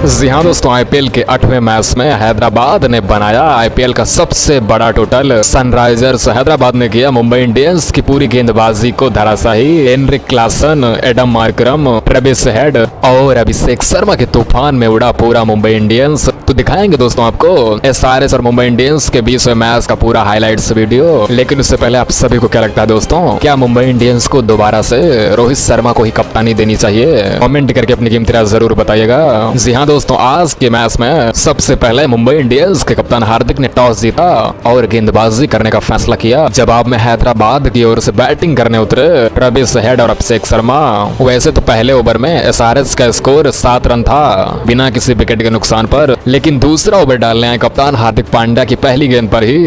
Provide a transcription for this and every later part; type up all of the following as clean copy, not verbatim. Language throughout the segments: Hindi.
जी हाँ दोस्तों, आईपीएल के 8वें मैच में हैदराबाद ने बनाया आईपीएल का सबसे बड़ा टोटल। सनराइजर्स हैदराबाद ने किया मुंबई इंडियंस की पूरी गेंदबाजी को धराशायी। Heinrich Klaasen, Aiden Markram, Travis Head और अभिषेक शर्मा के तूफान में उड़ा पूरा मुंबई इंडियंस। तो दिखाएंगे दोस्तों आपको एसआरएच और मुंबई इंडियंस के बीच में मैच का पूरा हाईलाइट्स वीडियो। लेकिन उससे पहले आप सभी को क्या लगता है दोस्तों, क्या मुंबई इंडियंस को दोबारा से रोहित शर्मा को ही कप्तानी देनी चाहिए? कमेंट करके अपनी कीमती राय जरूर बताइएगा। जी हाँ दोस्तों, आज के मैच में सबसे पहले मुंबई इंडियंस के कप्तान हार्दिक ने टॉस जीता और गेंदबाजी करने का फैसला किया। जवाब में हैदराबाद की ओर से बैटिंग करने उतरे ट्रेविस हेड और अभिषेक शर्मा। वैसे तो पहले ओवर में एसआरएच का स्कोर 7 रन था बिना किसी विकेट के नुकसान पर, लेकिन दूसरा ओवर डालने आए कप्तान हार्दिक पांड्या की पहली गेंद पर ही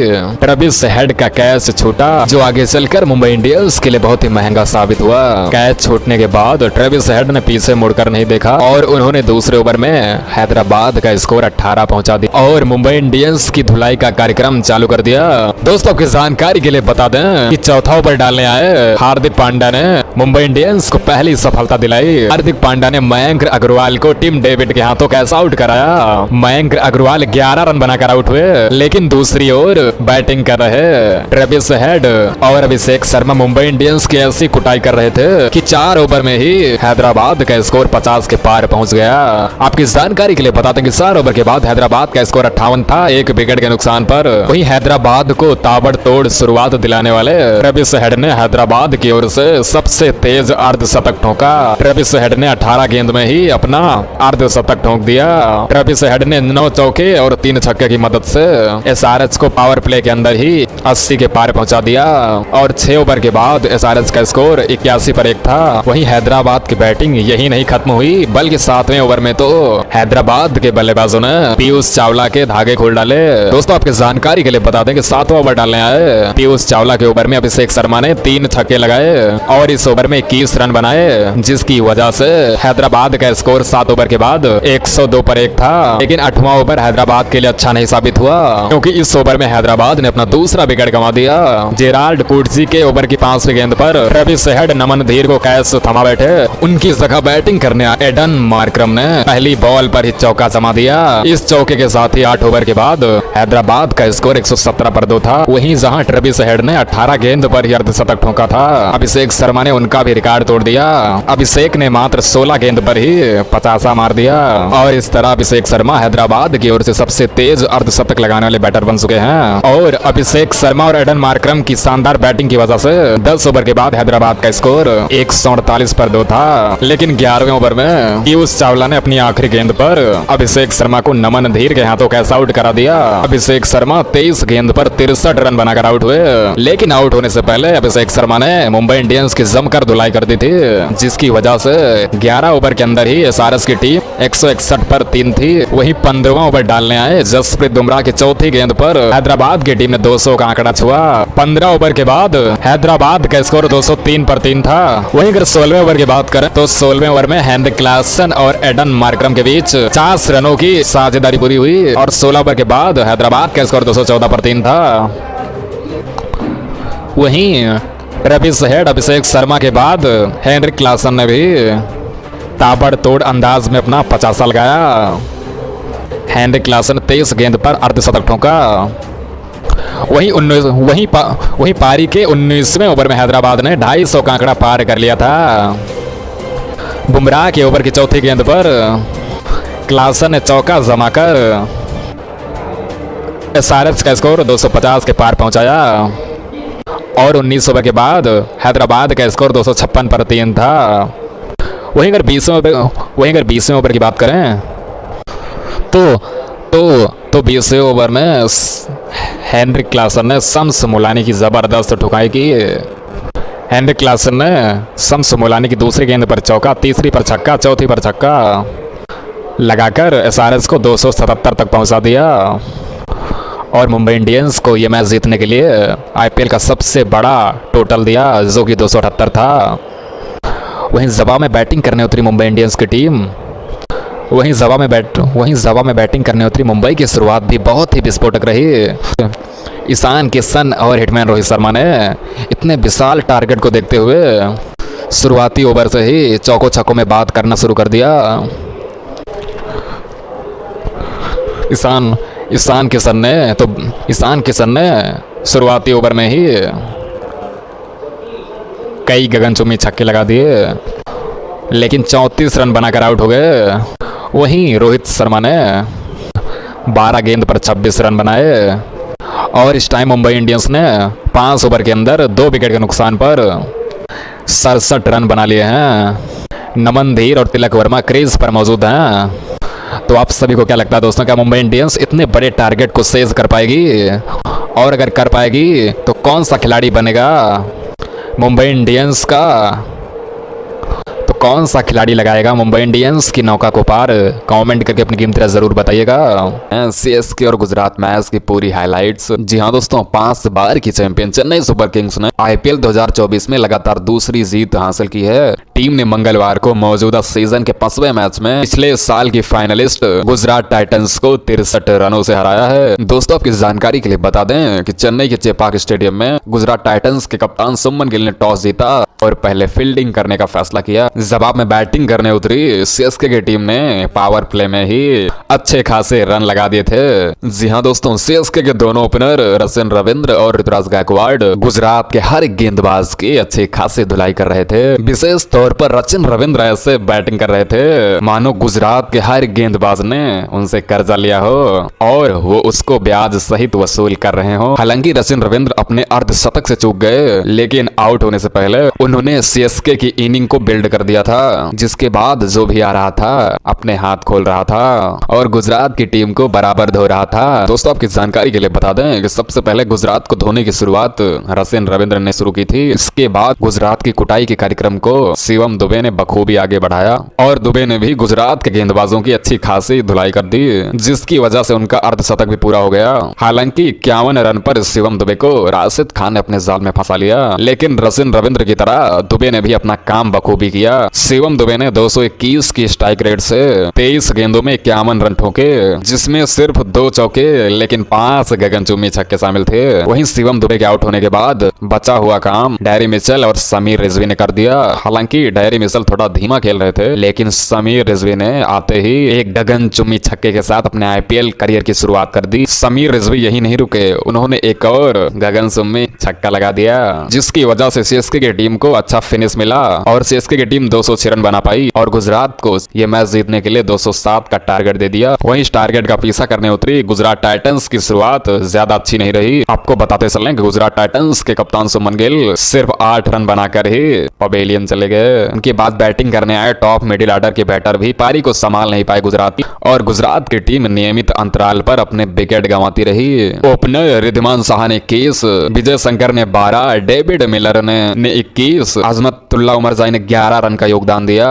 ट्रेविस हेड का कैच छूटा, जो आगे चलकर मुंबई इंडियंस के लिए बहुत ही महंगा साबित हुआ। कैच छूटने के बाद ट्रेविस हेड ने पीछे मुड़कर नहीं देखा और उन्होंने दूसरे ओवर में हैदराबाद का स्कोर 18 पहुंचा दिया और मुंबई इंडियंस की धुलाई का कार्यक्रम चालू कर दिया। दोस्तों आपकी जानकारी के लिए बता दें कि चौथा ओवर डालने आए हार्दिक पांड्या ने मुंबई इंडियंस को पहली सफलता दिलाई। हार्दिक पांड्या ने मयंक अग्रवाल को टिम डेविड के हाथों कैच आउट कराया। मयंक अग्रवाल 11 रन बनाकर आउट हुए, लेकिन दूसरी ओर बैटिंग कर रहे ट्रेविस हेड और अभिषेक शर्मा मुंबई इंडियंस की ऐसी कुटाई कर रहे थे कि 4 ओवर में ही हैदराबाद का स्कोर 50 के पार पहुंच गया। आपकी जानकारी के लिए बता दें कि 4 ओवर के बाद हैदराबाद का स्कोर 58 था, 1 विकेट के नुकसान पर। वहीं हैदराबाद को ताबड़तोड़ शुरुआत दिलाने वाले ट्रेविस हेड ने हैदराबाद की ओर से सबसे तेज अर्धशतक ठोका। ट्रेविस हेड ने 18 गेंद में ही अपना अर्धशतक ठोक दिया। ट्रेविस हेड ने 9 चौके और 3 छक्के की मदद से एसआरएच को पावर प्ले के अंदर ही 80 के पार पहुंचा दिया और 6 ओवर के बाद एसआरएच का स्कोर 81 पर 1 था। वहीं हैदराबाद की बैटिंग यही नहीं खत्म हुई, बल्कि 7वें ओवर में तो हैदराबाद के बल्लेबाजों ने पीयूष चावला के धागे खोल डाले। दोस्तों आपकी जानकारी के लिए बता दें कि 7वां ओवर डालने आए पीयूष चावला के ओवर में अभिषेक शर्मा ने 3 छक्के लगाए और इस ओवर में 21 रन बनाए, जिसकी वजह से हैदराबाद का स्कोर 7 ओवर के बाद 102 पर 1 था। लेकिन 8वां ओवर हैदराबाद के लिए अच्छा नहीं साबित हुआ, क्योंकि इस ओवर में हैदराबाद ने अपना दूसरा विकेट गंवा दिया। जेराल्ड कुर्सी के ओवर की 5वीं गेंद पर ट्रेविस हेड नमन धीर को कैच थमा बैठे। उनकी जगह बैटिंग करने एडन मार्करम ने पहली बॉल पर ही चौका जमा दिया। इस चौके के साथ ही 8 ओवर के बाद हैदराबाद का स्कोर 117 पर 2 था। वहीं जहां ट्रेविस हेड ने 18 गेंद पर ही अर्धशतक ठोका था, अभिषेक शर्मा ने उनका भी रिकॉर्ड तोड़ दिया। अभिषेक ने मात्र 16 गेंद पर ही 50 मार दिया और इस तरह अभिषेक शर्मा हैदराबाद की ओर से सबसे तेज अर्धशतक लगाने वाले बैटर बन चुके हैं। और अभिषेक शर्मा और एडन मार्करम की शानदार बैटिंग की वजह से 10 ओवर के बाद हैदराबाद का स्कोर 148 पर 2 था। लेकिन 11वें ओवर में पीयूष चावला ने अपनी आखिरी गेंद पर अभिषेक शर्मा को नमन धीर के हाथों कैच आउट करा दिया। अभिषेक शर्मा 23 गेंद पर 63 रन बनाकर आउट हुए, लेकिन आउट होने से पहले अभिषेक शर्मा ने मुंबई इंडियंस की जमकर धुलाई कर दी थी, जिसकी वजह से 11 ओवर के अंदर ही एसआरएच की टीम 161 पर 3 थी। वहीं 15वां ओवर डालने आए जसप्रीत बुमराह की चौथी गेंद पर हैदराबाद की टीम ने 200 का आंकड़ा छुआ। 15 ओवर के बाद हैदराबाद का स्कोर 203 पर 3 था। वहीं अगर 16वें ओवर की बात करें तो 16वें ओवर में हेनरिक क्लासन और एडन मार्करम के बीच 50 रनों की साझेदारी पूरी हुई और 16 ओवर के बाद हैदराबाद का स्कोर 214 पर 3 था। वहीं ट्रेविस हेड, अभिषेक शर्मा के बाद हेनरिक क्लासन ने भी ताबड़तोड़ अंदाज में अपना 50 लगाया। हेनरिक क्लासन 23 गेंद पर अर्धशतक ठोका। वहीं पारी के 19वें ओवर में हैदराबाद ने 250 का आंकड़ा पार कर लिया था। बुमराह के ओवर की चौथी गेंद पर क्लासन ने चौका जमाकर एसआरएच का स्कोर 250 के पार पहुंचाया और 19 ओवर के बाद हैदराबाद का स्कोर 256 पर 3 था। वहीं अगर 20वें ओवर की बात करें तो 20वें ओवर में हेनरिक क्लासन ने शम्स मुलानी की जबरदस्त ठुकाई की। हेनरिक क्लासन ने शम्स मुलानी की दूसरी गेंद पर चौका, तीसरी पर छक्का, चौथी पर छक्का लगाकर एसआरएच को 277 तक पहुंचा दिया और मुंबई इंडियंस को यह मैच जीतने के लिए आईपीएल का सबसे बड़ा टोटल दिया, जो कि 278 था। वहीं जवा में बैटिंग करने उतरी मुंबई इंडियंस की टीम। वहीं जवा में बैटिंग करने उतरी मुंबई की शुरुआत भी बहुत ही विस्फोटक रही। ईशान किशन और हिटमैन रोहित शर्मा ने इतने विशाल टारगेट को देखते हुए शुरुआती ओवर से ही चौको छक्कों में बात करना शुरू कर दिया। ईशान ईशान किशन ने शुरुआती ओवर में ही कई गगनचुम्बी छक्के लगा दिए, लेकिन 34 रन बनाकर आउट हो गए। वहीं रोहित शर्मा ने 12 गेंद पर 26 रन बनाए और इस टाइम मुंबई इंडियंस ने 5 ओवर के अंदर 2 विकेट के नुकसान पर 67 रन बना लिए हैं। नमन धीर और तिलक वर्मा क्रीज पर मौजूद हैं। तो आप सभी को क्या लगता है दोस्तों, क्या मुंबई इंडियंस इतने बड़े टारगेट को सेज कर पाएगी? और अगर कर पाएगी तो कौन सा खिलाड़ी बनेगा मुंबई इंडियंस का? तो कौन सा खिलाड़ी लगाएगा मुंबई इंडियंस की नौका को पार? कमेंट करके अपनी कीमती राय जरूर बताइएगा। सीएसके और गुजरात मैच की पूरी हाइलाइट्स। जी हाँ दोस्तों, 5 बार की चैंपियन चेन्नई सुपर किंग्स ने आईपीएल 2024 में लगातार दूसरी जीत हासिल की है। टीम ने मंगलवार को मौजूदा सीजन के 5वें मैच में पिछले साल की फाइनलिस्ट गुजरात टाइटंस को 63 रनों से हराया है। दोस्तों आपकी जानकारी के लिए बता दें कि चेन्नई के चेपाक स्टेडियम में गुजरात टाइटंस के कप्तान सुमन गिल ने टॉस जीता और पहले फील्डिंग करने का फैसला किया। जवाब में बैटिंग करने उतरी सीएसके की टीम ने पावर प्ले में ही अच्छे खासे रन लगा दिए थे। जी हाँ दोस्तों, सीएसके के दोनों ओपनर रचिन रविंद्र और ऋतुराज गायकवाड़ गुजरात के हर एक गेंदबाज की अच्छे खासे धुलाई कर रहे थे। विशेष तौर पर रचिन रविंद्र ऐसे बैटिंग कर रहे थे मानो गुजरात के हर गेंदबाज ने उनसे कर्जा लिया हो और वो उसको ब्याज सहित वसूल कर रहे हो। हालांकि रचिन रविंद्र अपने अर्धशतक से चूक गए, लेकिन आउट होने से पहले उन्होंने सीएसके की इनिंग को बिल्ड कर दिया था, जिसके बाद जो भी आ रहा था अपने हाथ खोल रहा था और गुजरात की टीम को बराबर धो रहा था। दोस्तों आपकी जानकारी के लिए बता दें कि सबसे पहले गुजरात को धोने की शुरुआत रचिन रविंद्र ने शुरू की थी। इसके बाद गुजरात की कुटाई के कार्यक्रम को शिवम दुबे ने बखूबी आगे बढ़ाया और दुबे ने भी गुजरात के गेंदबाजों की अच्छी खासी धुलाई कर दी, जिसकी वजह से उनका अर्धशतक भी पूरा हो गया। हालांकि 51 रन पर शिवम दुबे को राशिद खान ने अपने जाल में फंसा लिया, लेकिन रचिन रविंद्र की तरह दुबे ने भी अपना काम बखूबी किया। शिवम दुबे ने 221 की स्ट्राइक रेट से 23 गेंदों में 51 रन ठोके, जिसमें सिर्फ 2 चौके लेकिन 5 गगनचुम्बी छक्के शामिल थे। वहीं शिवम दुबे के आउट होने के बाद बचा हुआ काम डेरी मिचेल और समीर रिजवी ने कर दिया। हालांकि डेरी मिचेल थोड़ा धीमा खेल रहे थे, लेकिन समीर रिजवी ने आते ही एक गगनचुम्बी छक्के के साथ अपने आईपीएल करियर की शुरुआत कर दी। समीर रिजवी यही नहीं रुके, उन्होंने एक और गगनचुम्बी छक्का लगा दिया, जिसकी वजह से सीएसके की टीम को अच्छा फिनिश मिला और सीएसके की टीम 206 रन बना पाई और गुजरात को ये मैच जीतने के लिए 207 का टारगेट दे दिया। वहीं इस टारगेट का पीछा करने उतरी गुजरात टाइटंस की शुरुआत ज्यादा अच्छी नहीं रही। आपको बताते चलें कि गुजरात टाइटंस के कप्तान सुमन गिल सिर्फ 8 रन बनाकर ही पवेलियन चले गए। उनके बाद बैटिंग करने आए टॉप मिडिल ऑर्डर के बैटर भी पारी को संभाल नहीं पाए गुजराती, और गुजरात की टीम नियमित अंतराल पर अपने विकेट गंवाती रही। ओपनर रिद्धिमान साहा ने 21, विजय शंकर ने 12, डेविड मिलर ने 21, अजमतुल्लाह उमरजाई ने 11 रन का योगदान दिया।